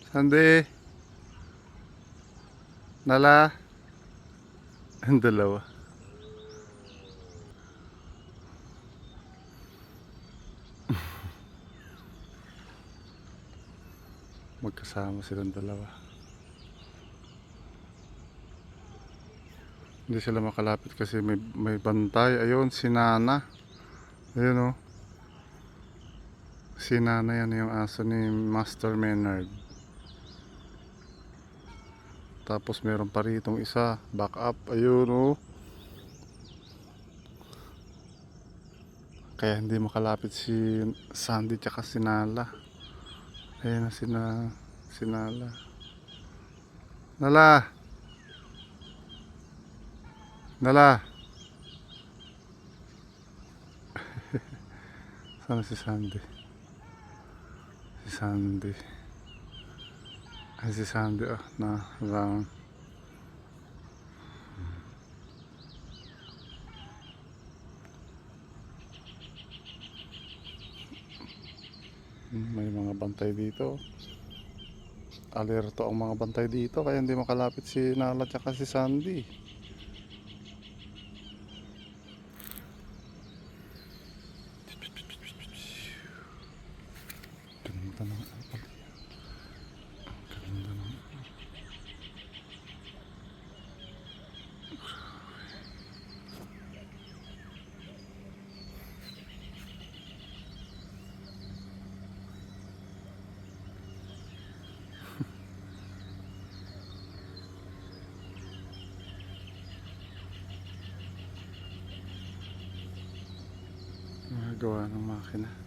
Sandy, Nala, ang dalawa. Magkasama silang dalawa. Hindi sila makalapit kasi may bantay. Ayun, si Nana. Ayun, oh. Si Nana, yan yung aso ni Master Menard. Tapos meron pa ritong isa, back up. Ayun, oh. Kaya hindi makalapit si Sandy tsaka si Nala. Ayun na si Nala. Nala! Nala! Sana si Sandy? Si Sandy. Ay, si Sandy, oh, na lang. May mga bantay dito. Alerto ang mga bantay dito kaya hindi makalapit si Nala tsaka si Sandy. Ganda ng apal. Ganda ng gawa ng makina.